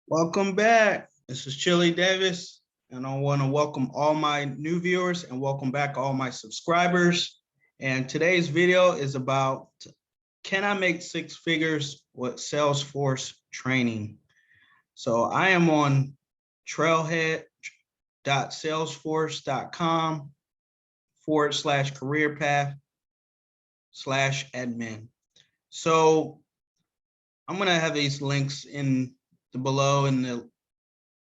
Welcome back. This is Chili Davis, and I want to welcome all my new viewers and welcome back all my subscribers. And today's video is about, can I make six figures with Salesforce training? So I am on trailhead.salesforce.com/career path/admin. So I'm going to have these links in the below in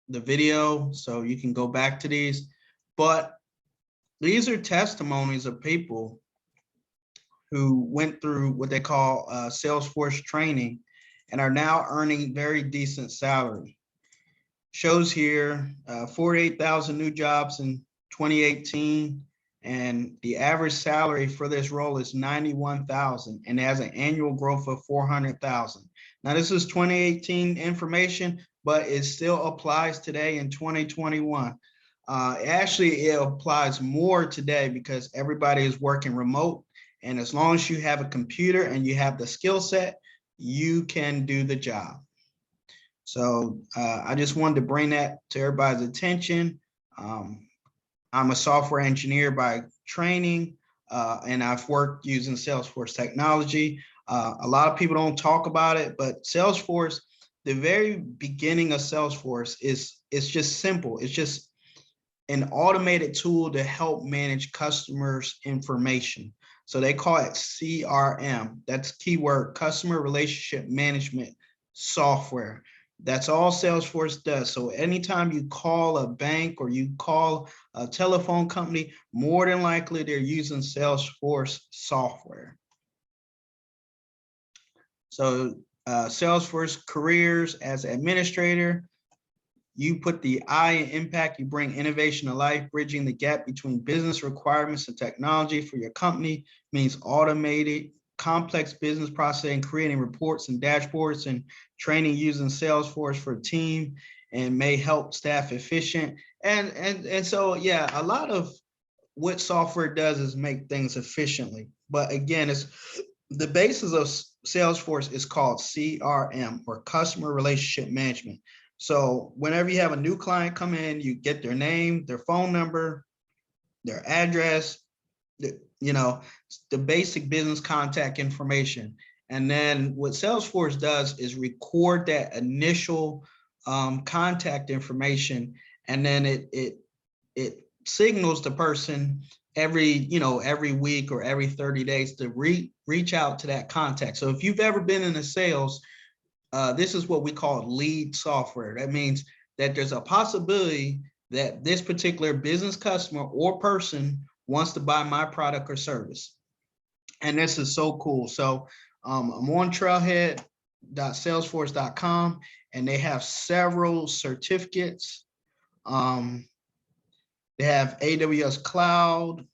the video, so you can go back to these. But these are testimonies of people who went through what they call Salesforce training and are now earning very decent salary. Shows here 48,000 new jobs in 2018, and the average salary for this role is 91,000, and it has an annual growth of 400,000. Now this is 2018 information, but it still applies today in 2021. Actually, it applies more today because everybody is working remote, and as long as you have a computer and you have the skill set, you can do the job. So I just wanted to bring that to everybody's attention. I'm a software engineer by training, and I've worked using Salesforce technology. A lot of people don't talk about it, but Salesforce, the very beginning of Salesforce it's just simple. It's just an automated tool to help manage customers' information. So they call it CRM. That's keyword, customer relationship management software. That's all Salesforce does. So anytime you call a bank or you call a telephone company, more than likely they're using Salesforce software. So Salesforce Careers as administrator, you put the I in impact, you bring innovation to life, bridging the gap between business requirements and technology for your company, means automated complex business processing, creating reports and dashboards, and training using Salesforce for a team, and may help staff efficient. And so, yeah, a lot of what software does is make things efficiently. But again, it's the basis of Salesforce is called CRM, or customer relationship management. So whenever you have a new client come in, you get their name, their phone number, their address, the basic business contact information. And then what Salesforce does is record that initial contact information, and then it signals the person every week or every 30 days to reach out to that contact. So if you've ever been in the sales, this is what we call lead software. That means that there's a possibility that this particular business customer or person wants to buy my product or service. And this is so cool. So I'm on trailhead.salesforce.com, and they have several certificates. They have AWS Cloud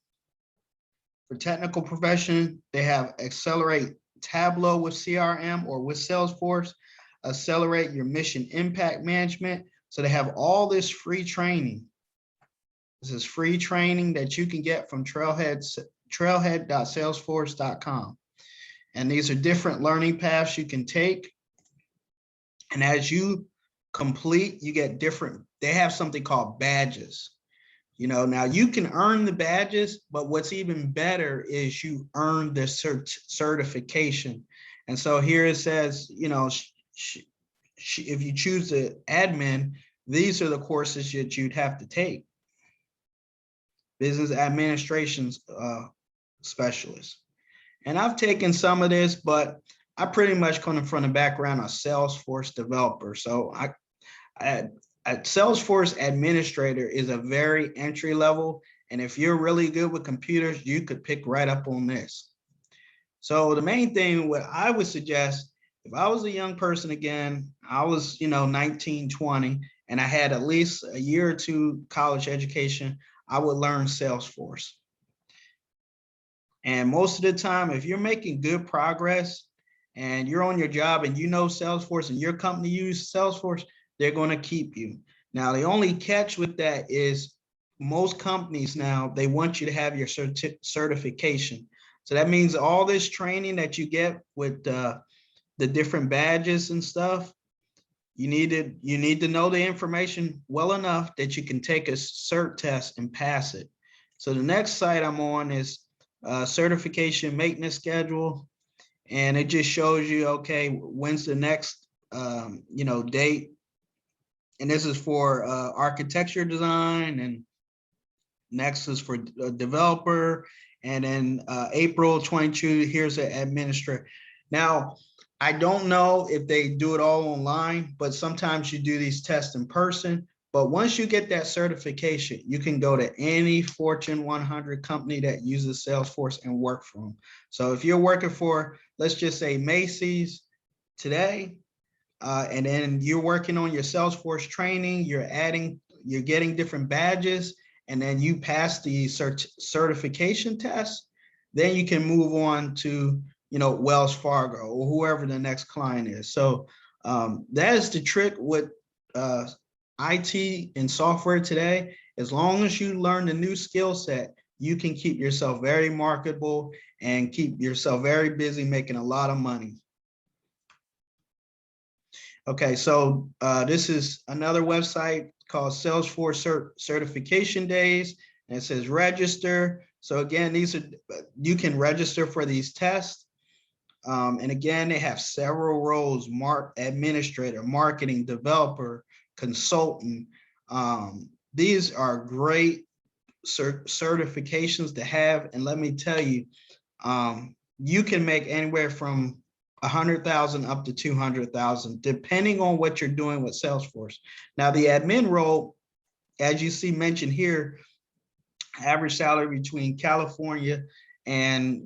for technical profession. They have Accelerate Tableau with CRM or with Salesforce, Accelerate your mission impact management. So they have all this free training. This is free training that you can get from trailhead.salesforce.com. And these are different learning paths you can take. And as you complete, you get different, they have something called badges. Now you can earn the badges, but what's even better is you earn the certification. And so here it says, if you choose the admin, these are the courses that you'd have to take. Business administration specialist. And I've taken some of this, but I pretty much come from the background of Salesforce Developer. So a Salesforce administrator is a very entry level. And if you're really good with computers, you could pick right up on this. So the main thing, what I would suggest, if I was a young person again, I was, 19, 20, and I had at least a year or two college education, I would learn Salesforce. And most of the time, if you're making good progress and you're on your job and you know Salesforce and your company uses Salesforce, they're going to keep you. Now, the only catch with that is most companies now, they want you to have your certification. So that means all this training that you get with the different badges and stuff, you need to know the information well enough that you can take a cert test and pass it. So the next site I'm on is certification maintenance schedule, and it just shows you, okay, when's the next date, and this is for architecture design, and next is for developer, and then April 22, here's an administrator. Now, I don't know if they do it all online, but sometimes you do these tests in person. But once you get that certification, you can go to any Fortune 100 company that uses Salesforce and work for them. So if you're working for, let's just say Macy's today, and then you're working on your Salesforce training, you're getting different badges, and then you pass the certification test, then you can move on to Wells Fargo or whoever the next client is. So that is the trick with IT and software today. As long as you learn the new skill set, you can keep yourself very marketable and keep yourself very busy making a lot of money. Okay, so this is another website called Salesforce Certification Days, and it says register. So again, you can register for these tests. And again, they have several roles: administrator, marketing, developer, consultant. These are great certifications to have. And let me tell you, you can make anywhere from 100,000 up to 200,000, depending on what you're doing with Salesforce. Now, the admin role, as you see mentioned here, average salary between California and,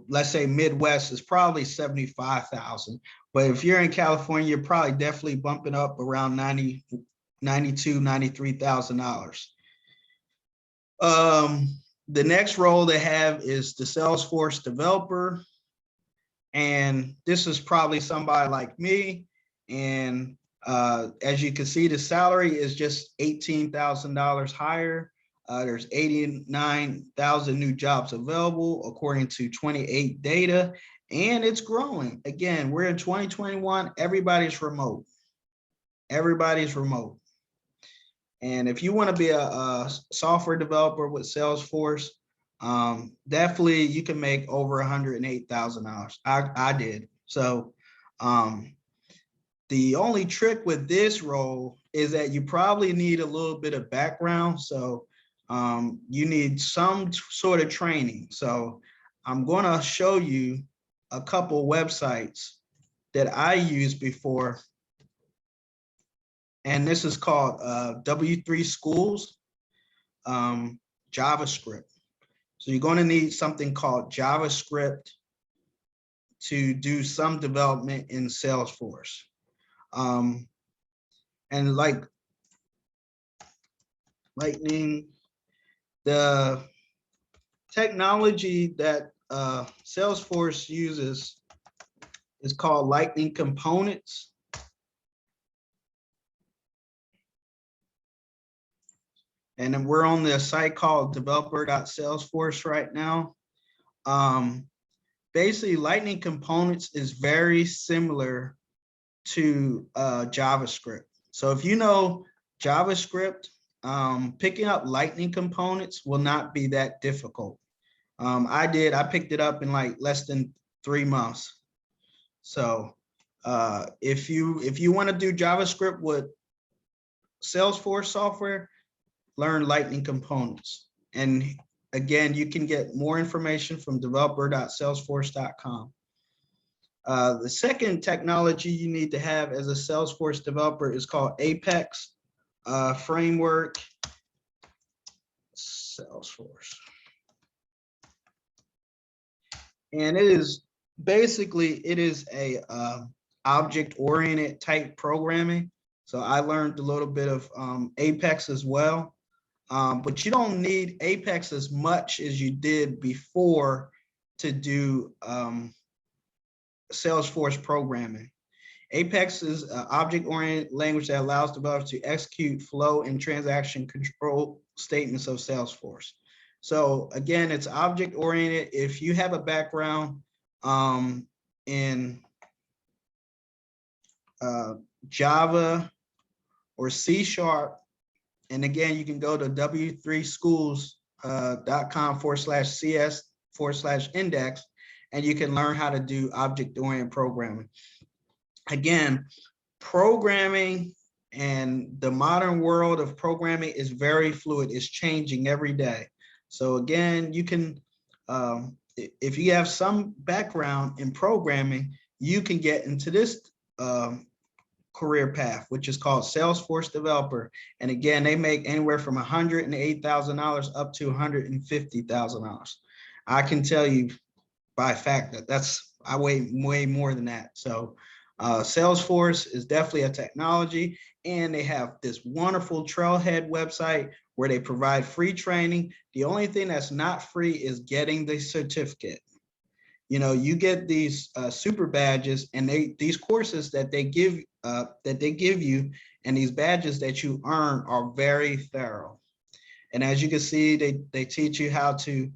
let's say Midwest is probably 75,000. But if you're in California, you're probably definitely bumping up around $92,000, $93,000. The next role they have is the Salesforce Developer. And this is probably somebody like me. And as you can see, the salary is just $18,000 higher. There's 89,000 new jobs available according to 28 data, and it's growing. Again, we're in 2021, everybody's remote. Everybody's remote. And if you want to be a software developer with Salesforce, definitely you can make over $108,000. I did. So the only trick with this role is that you probably need a little bit of background. So you need some sort of training. So I'm going to show you a couple websites that I used before. And this is called W3 Schools, JavaScript. So you're going to need something called JavaScript to do some development in Salesforce. And like Lightning, the technology that Salesforce uses is called Lightning Components. And then we're on the site called developer.salesforce right now. Basically, Lightning Components is very similar to JavaScript. So if you know JavaScript, picking up Lightning Components will not be that difficult. I picked it up in like less than 3 months. So if you want to do JavaScript with Salesforce software, learn Lightning Components. And again, you can get more information from developer.salesforce.com. The second technology you need to have as a Salesforce developer is called Apex framework, Salesforce. And it is a object-oriented type programming. So I learned a little bit of Apex as well. But you don't need Apex as much as you did before to do Salesforce programming. Apex is an object-oriented language that allows developers to execute flow and transaction control statements of Salesforce. So again, it's object-oriented. If you have a background in Java or C#. And again, you can go to w3schools.com/cs/index, and you can learn how to do object-oriented programming. Again, programming and the modern world of programming is very fluid. It's changing every day. So again, you can, if you have some background in programming, you can get into this career path, which is called Salesforce Developer. And again, they make anywhere from $108,000 up to $150,000. I can tell you by fact that I weigh way more than that. So Salesforce is definitely a technology, and they have this wonderful Trailhead website where they provide free training. The only thing that's not free is getting the certificate. You know, you get these super badges, and these courses that they give you, and these badges that you earn are very thorough. And as you can see, they teach you how to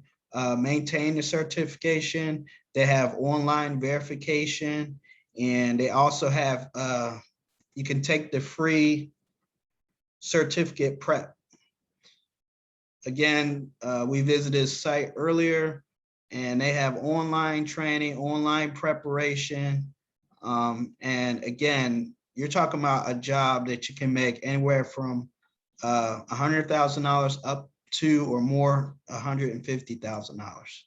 maintain the certification. They have online verification, and they also have you can take the free certificate prep. Again, we visited this site earlier, and they have online training, online preparation. And again, you're talking about a job that you can make anywhere from $100,000 up to or more $150,000.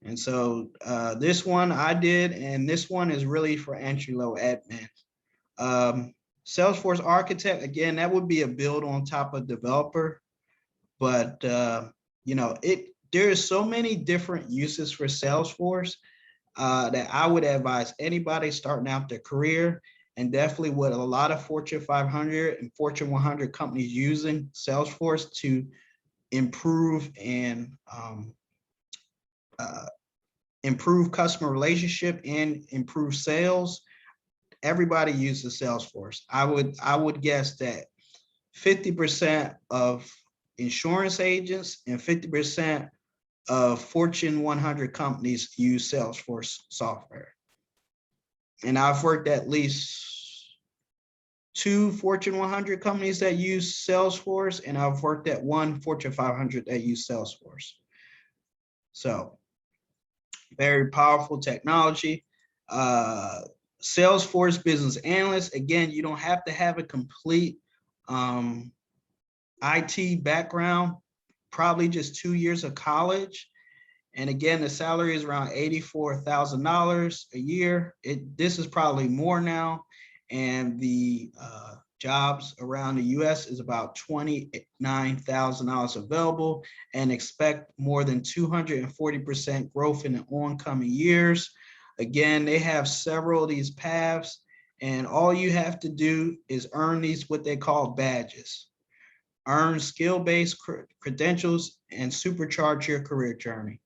And so this one I did, and this one is really for entry-level admin. Salesforce Architect, again, that would be a build on top of developer, but you know, there is so many different uses for Salesforce that I would advise anybody starting out their career, and definitely with a lot of Fortune 500 and Fortune 100 companies using Salesforce to improve and improve customer relationship and improve sales. Everybody uses Salesforce. I would guess that 50% of insurance agents and 50% of Fortune 100 companies use Salesforce software. And I've worked at least 2 Fortune 100 companies that use Salesforce, and I've worked at 1 Fortune 500 that use Salesforce. So very powerful technology. Salesforce Business Analyst, again, you don't have to have a complete IT background, probably just 2 years of college. And again, the salary is around $84,000 a year. This is probably more now. And the jobs around the US is about $29,000 available, and expect more than 240% growth in the oncoming years. Again, they have several of these paths, and all you have to do is earn these, what they call badges. Earn skill-based credentials and supercharge your career journey.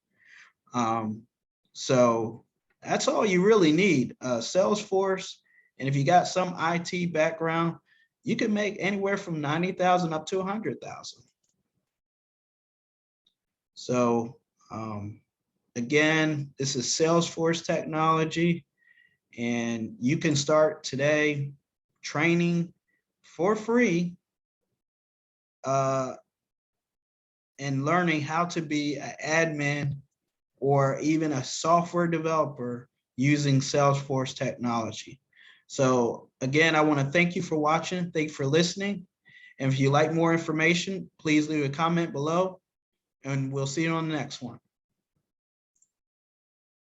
So that's all you really need. Salesforce, and if you got some IT background, you can make anywhere from 90,000 up to 100,000. So again, this is Salesforce technology, and you can start today training for free and learning how to be an admin or even a software developer using Salesforce technology. So again, I want to thank you for watching. Thank you for listening. And if you like more information, please leave a comment below, and we'll see you on the next one.